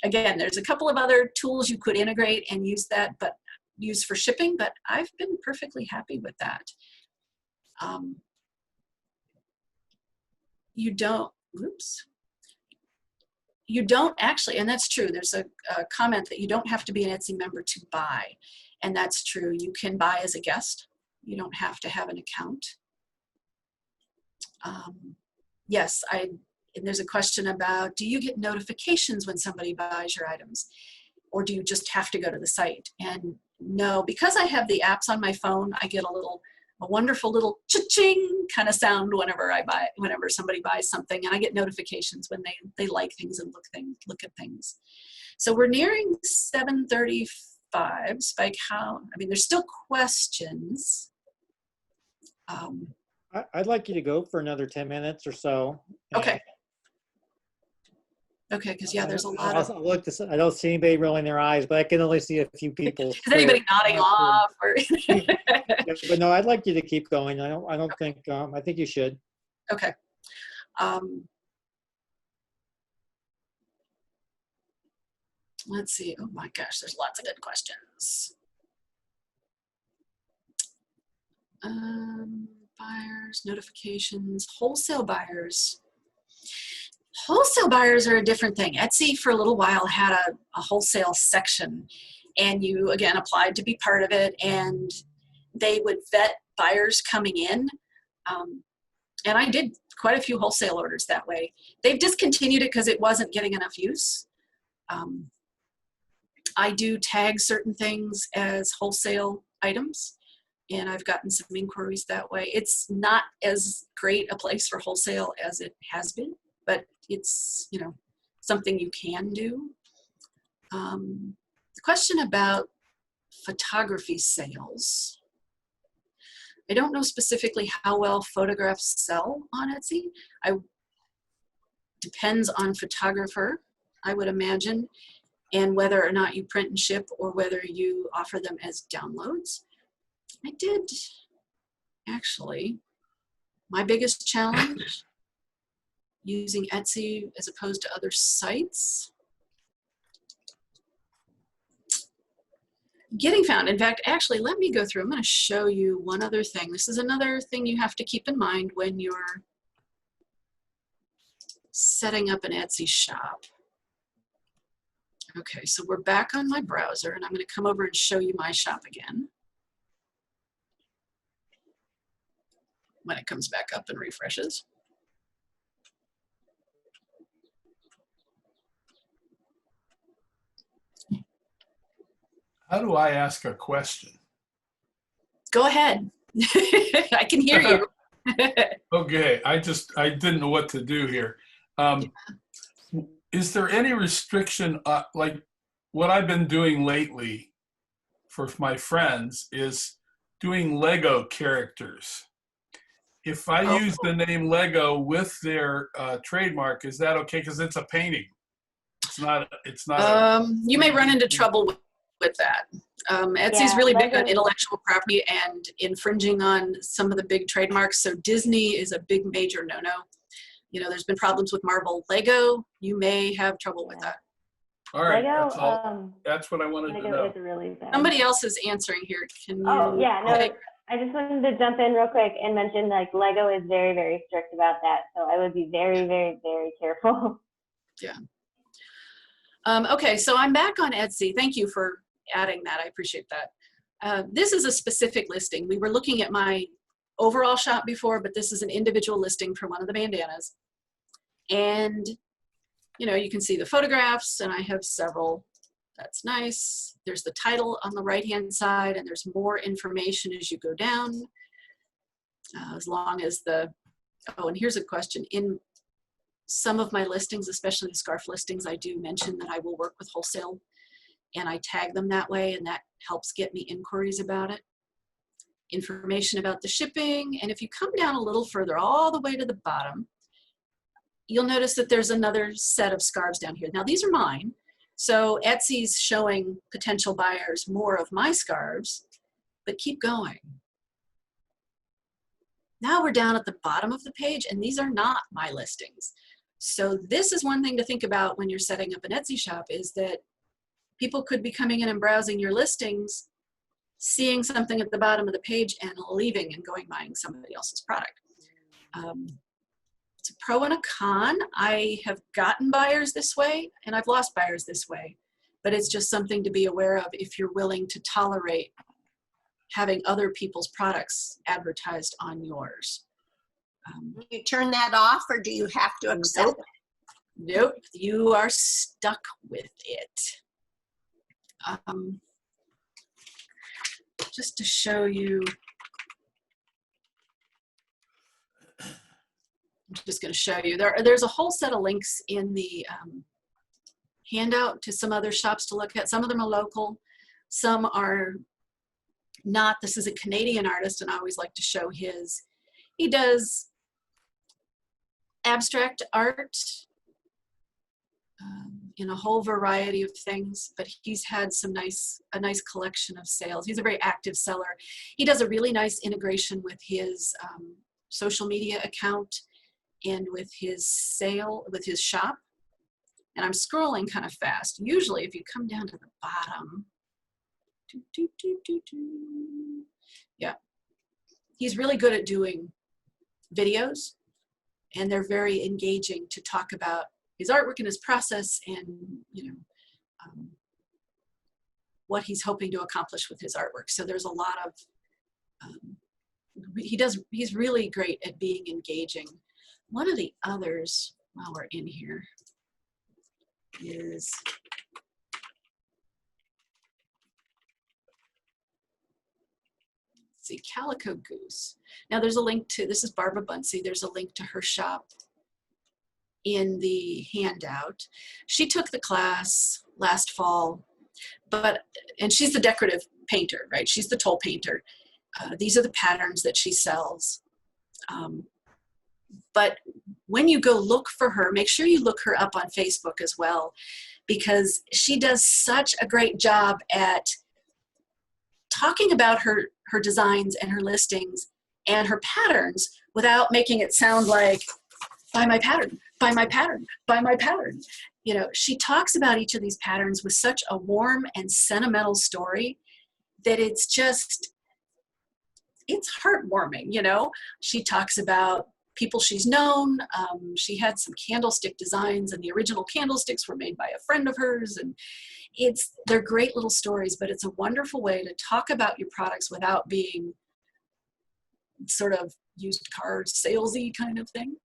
[SPEAKER 5] again, there's a couple of other tools you could integrate and use that, but use for shipping, but I've been perfectly happy with that. You don't, oops. You don't actually, and that's true. There's a comment that you don't have to be an Etsy member to buy. And that's true. You can buy as a guest. You don't have to have an account. Yes, and there's a question about, do you get notifications when somebody buys your items? Or do you just have to go to the site? And no, because I have the apps on my phone, I get a wonderful little cha-ching kind of sound whenever somebody buys something, and I get notifications when they like things and look at things. So we're nearing 7:35. Spike, there's still questions.
[SPEAKER 1] I'd like you to go for another 10 minutes or so.
[SPEAKER 5] Okay. Okay, because yeah, there's a lot of.
[SPEAKER 1] I don't see anybody rolling their eyes, but I can only see a few people.
[SPEAKER 5] Is anybody nodding off? Or
[SPEAKER 1] But no, I'd like you to keep going. I don't think. I think you should.
[SPEAKER 5] Okay. Let's see. Oh my gosh, there's lots of good questions. Buyers, notifications, wholesale buyers. Wholesale buyers are a different thing. Etsy for a little while had a wholesale section, and you again applied to be part of it, and they would vet buyers coming in. And I did quite a few wholesale orders that way. They've discontinued it because it wasn't getting enough use. I do tag certain things as wholesale items, and I've gotten some inquiries that way. It's not as great a place for wholesale as it has been, but it's, something you can do. The question about photography sales. I don't know specifically how well photographs sell on Etsy. Depends on photographer, I would imagine, and whether or not you print and ship or whether you offer them as downloads. I did, actually, my biggest challenge using Etsy as opposed to other sites. Getting found. In fact, actually, let me go through. I'm going to show you one other thing. This is another thing you have to keep in mind when you're setting up an Etsy shop. Okay, so we're back on my browser, and I'm going to come over and show you my shop again. When it comes back up and refreshes.
[SPEAKER 3] How do I ask a question?
[SPEAKER 5] Go ahead. I can hear you.
[SPEAKER 3] Okay, I didn't know what to do here. Is there any restriction, like what I've been doing lately for my friends is doing Lego characters. If I use the name Lego with their trademark, is that okay? Because it's a painting. It's not.
[SPEAKER 5] You may run into trouble with that. Etsy's really big on intellectual property and infringing on some of the big trademarks. So Disney is a big major no-no. There's been problems with Marvel. Lego, you may have trouble with that.
[SPEAKER 3] All right,
[SPEAKER 6] Lego,
[SPEAKER 3] that's what I wanted to know.
[SPEAKER 6] Lego is really bad.
[SPEAKER 5] Somebody else is answering here. Can you?
[SPEAKER 6] Oh, yeah, no, I just wanted to jump in real quick and mention Lego is very, very strict about that. So I would be very, very, very careful.
[SPEAKER 5] Yeah. Okay, so I'm back on Etsy. Thank you for adding that. I appreciate that. This is a specific listing. We were looking at my overall shop before, but this is an individual listing for one of the bandanas. And, you can see the photographs, and I have several. That's nice. There's the title on the right-hand side, and there's more information as you go down. As long as and here's a question. In some of my listings, especially the scarf listings, I do mention that I will work with wholesale, and I tag them that way, and that helps get me inquiries about it. Information about the shipping, and if you come down a little further, all the way to the bottom, you'll notice that there's another set of scarves down here. Now, these are mine, so Etsy's showing potential buyers more of my scarves, but keep going. Now we're down at the bottom of the page, and these are not my listings. So this is one thing to think about when you're setting up an Etsy shop, is that people could be coming in and browsing your listings, seeing something at the bottom of the page and leaving and going buying somebody else's product. It's a pro and a con. I have gotten buyers this way and I've lost buyers this way, but it's just something to be aware of if you're willing to tolerate having other people's products advertised on yours.
[SPEAKER 7] You turn that off, or do you have to accept
[SPEAKER 5] Nope. Nope, you are stuck with it. Just to show you, I'm just going to show you. There's a whole set of links in the handout to some other shops to look at. Some of them are local, some are not. This is a Canadian artist, and I always like to show his. He does abstract art in a whole variety of things, but he's had a nice collection of sales. He's a very active seller. He does a really nice integration with his social media account and with his shop. And I'm scrolling kind of fast. Usually if you come down to the bottom, yeah, he's really good at doing videos, and they're very engaging to talk about his artwork and his process, and what he's hoping to accomplish with his artwork. So there's a lot of he's really great at being engaging. One of the others, while we're in here, is see, Calico Goose. Now there's a link to, this is Barbara Bunsey, there's a link to her shop in the handout. She took the class last fall, and she's the decorative painter, right? She's the toll painter. These are the patterns that she sells. But when you go look for her, make sure you look her up on Facebook as well, because she does such a great job at talking about her designs and her listings and her patterns without making it sound like, buy my pattern, buy my pattern, buy my pattern. You know, she talks about each of these patterns with such a warm and sentimental story that it's just, it's heartwarming, you know. She talks about people she's known. She had some candlestick designs, and the original candlesticks were made by a friend of hers, and they're great little stories, but it's a wonderful way to talk about your products without being sort of used car salesy kind of thing.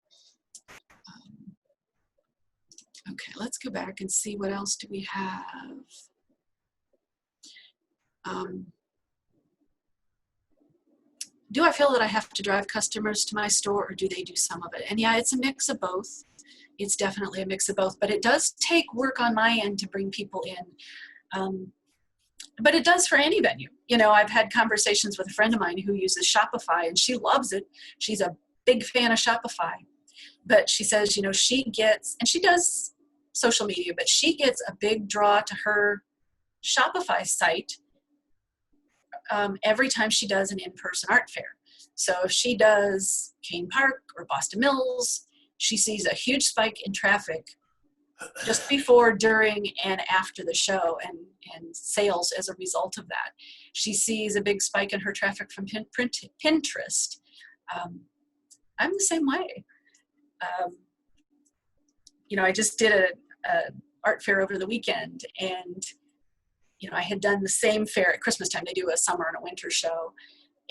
[SPEAKER 5] Okay, let's go back and see what else do we have. Do I feel that I have to drive customers to my store, or do they do some of it? And yeah, it's a mix of both. It's definitely a mix of both, but it does take work on my end to bring people in. But it does for any venue. You know, I've had conversations with a friend of mine who uses Shopify, and she loves it. She's a big fan of Shopify. But she says, you know, she gets, and she does social media, but she gets a big draw to her Shopify site every time she does an in-person art fair. So if she does Kane Park or Boston Mills, she sees a huge spike in traffic just before, during, and after the show, and sales as a result of that. She sees a big spike in her traffic from Pinterest. I'm the same way. You know, I just did a art fair over the weekend, and you know, I had done the same fair at Christmas time. They do a summer and a winter show,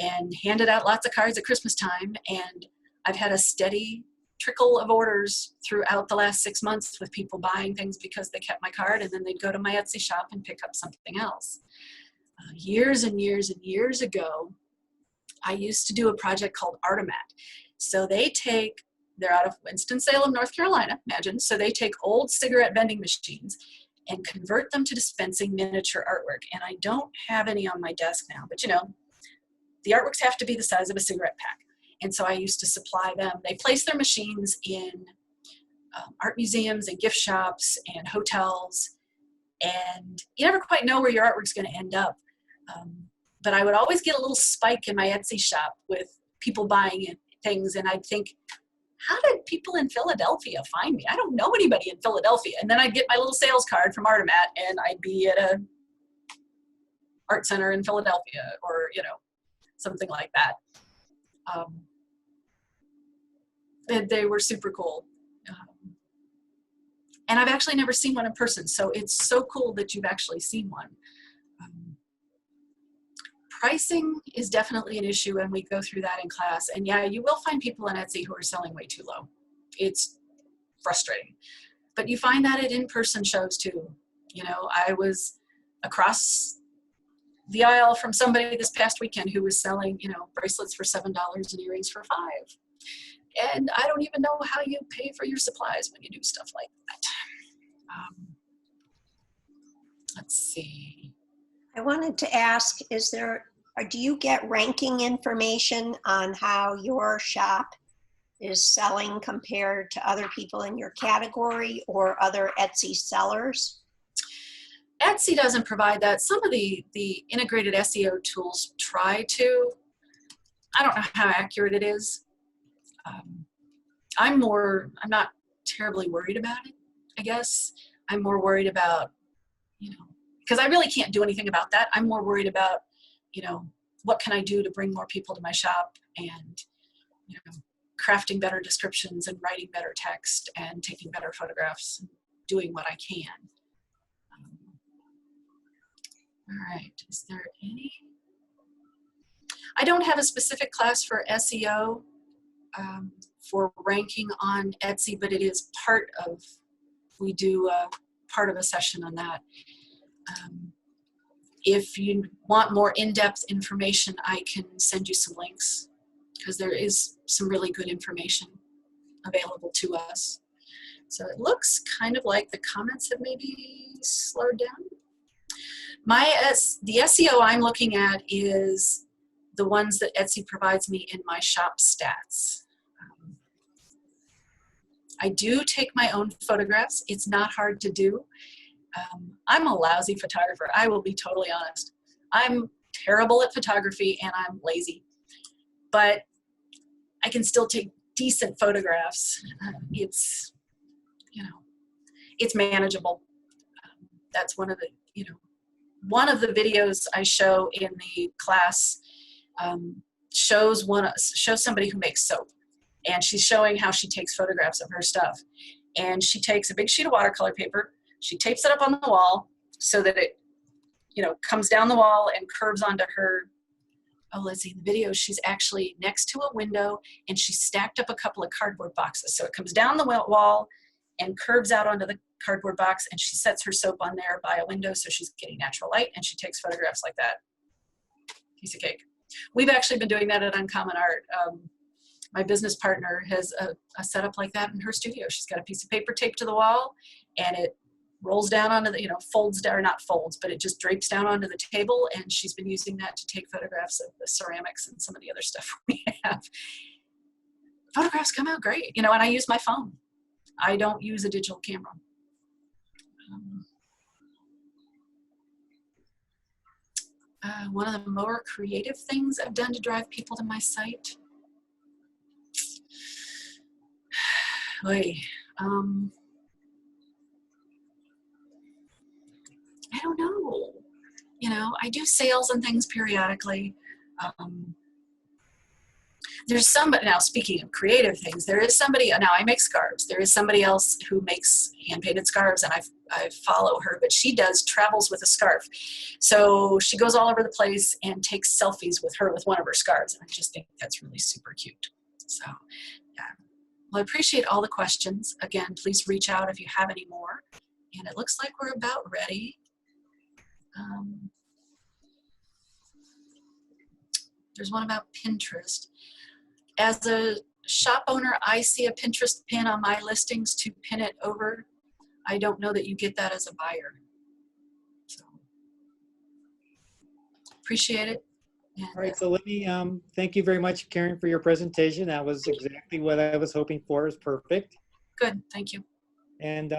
[SPEAKER 5] and handed out lots of cards at Christmas time. And I've had a steady trickle of orders throughout the last 6 months with people buying things because they kept my card, and then they'd go to my Etsy shop and pick up something else. Years and years and years ago, I used to do a project called Artomat. So they're out of Winston-Salem, North Carolina, imagine. So they take old cigarette vending machines and convert them to dispensing miniature artwork. And I don't have any on my desk now, but you know, the artworks have to be the size of a cigarette pack. And so I used to supply them. They place their machines in art museums and gift shops and hotels. And you never quite know where your artwork's going to end up. But I would always get a little spike in my Etsy shop with people buying things. And I'd think, how did people in Philadelphia find me? I don't know anybody in Philadelphia. And then I'd get my little sales card from Artemat, and I'd be at a art center in Philadelphia, or, you know, something like that. They were super cool. And I've actually never seen one in person, so it's so cool that you've actually seen one. Pricing is definitely an issue, and we go through that in class. And yeah, you will find people on Etsy who are selling way too low. It's frustrating. But you find that at in-person shows too. You know, I was across the aisle from somebody this past weekend who was selling, you know, bracelets for $7 and earrings for $5. And I don't even know how you pay for your supplies when you do stuff like that. Let's see.
[SPEAKER 7] I wanted to ask, do you get ranking information on how your shop is selling compared to other people in your category or other Etsy sellers?
[SPEAKER 5] Etsy doesn't provide that. Some of the integrated SEO tools try to. I don't know how accurate it is. I'm not terribly worried about it, I guess. I'm more worried about, you know, because I really can't do anything about that. I'm more worried about, you know, what can I do to bring more people to my shop, and, you know, crafting better descriptions and writing better text and taking better photographs and doing what I can. All right, is there any? I don't have a specific class for SEO for ranking on Etsy, but it is part of, we do part of a session on that. If you want more in-depth information, I can send you some links, because there is some really good information available to us. So it looks kind of like the comments have maybe slowed down. The SEO I'm looking at is the ones that Etsy provides me in my shop stats. I do take my own photographs. It's not hard to do. I'm a lousy photographer. I will be totally honest. I'm terrible at photography and I'm lazy, but I can still take decent photographs. It's, you know, it's manageable. That's one of the, you know, one of the videos I show in the class shows somebody who makes soap, and she's showing how she takes photographs of her stuff. And she takes a big sheet of watercolor paper, she tapes it up on the wall so that it, you know, comes down the wall and curves onto her. Oh, let's see, the video, she's actually next to a window and she stacked up a couple of cardboard boxes. So it comes down the wall and curves out onto the cardboard box, and she sets her soap on there by a window so she's getting natural light, and she takes photographs like that. Piece of cake. We've actually been doing that at Uncommon Art. My business partner has a setup like that in her studio. She's got a piece of paper taped to the wall, and it rolls down onto the, you know, folds down, or not folds, but it just drapes down onto the table, and she's been using that to take photographs of the ceramics and some of the other stuff we have. Photographs come out great, you know, and I use my phone. I don't use a digital camera. One of the more creative things I've done to drive people to my site. I don't know. You know, I do sales and things periodically. There's somebody, now speaking of creative things, there is somebody, now I make scarves. There is somebody else who makes hand-painted scarves, and I follow her, but she travels with a scarf. So she goes all over the place and takes selfies with one of her scarves. And I just think that's really super cute. So, yeah. Well, I appreciate all the questions. Again, please reach out if you have any more. And it looks like we're about ready. There's one about Pinterest. As a shop owner, I see a Pinterest pin on my listings to pin it over. I don't know that you get that as a buyer. So, appreciate it. And,
[SPEAKER 1] All right, so let me thank you very much, Karen, for your presentation. That was exactly what I was hoping for. It was perfect.
[SPEAKER 5] Good, thank you.
[SPEAKER 1] And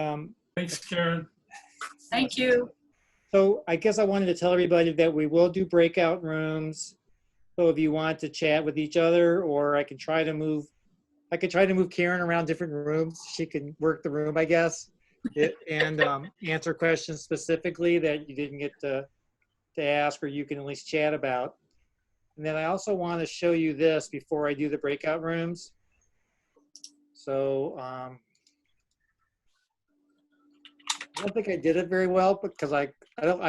[SPEAKER 3] Thanks, Karen.
[SPEAKER 5] Thank you.
[SPEAKER 1] so I guess I wanted to tell everybody that we will do breakout rooms. So if you want to chat with each other, or I can try to move I could try to move Karen around different rooms. She can work the room, I guess, and answer questions specifically that you didn't get to ask, or you can at least chat about. And then I also want to show you this before I do the breakout rooms. So I don't think I did it very well because I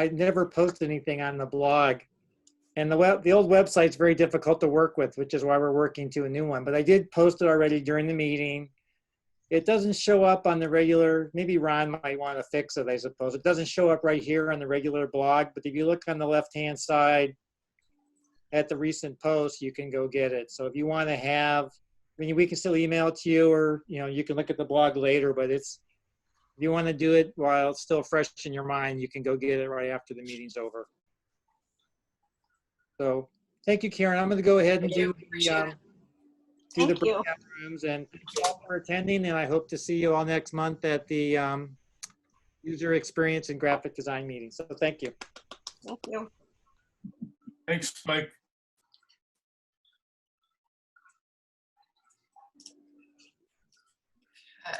[SPEAKER 1] never posted anything on the blog. And the old website's very difficult to work with, which is why we're working to a new one. But I did post it already during the meeting. It doesn't show up on the regular, maybe Ron might want to fix it, I suppose. It doesn't show up right here on the regular blog, but if you look on the left-hand side at the recent post, you can go get it. So if you want to have, I mean, we can still email it to you, or you can look at the blog later, but if you want to do it while it's still fresh in your mind, you can go get it right after the meeting's over. So thank you, Karen. I'm going to go ahead and do the breakout rooms, and thank you all for attending, and I hope to see you all next month at the user experience and graphic design meeting. So thank you.
[SPEAKER 7] Thank you.
[SPEAKER 3] Thanks, Mike.
[SPEAKER 5] Okay.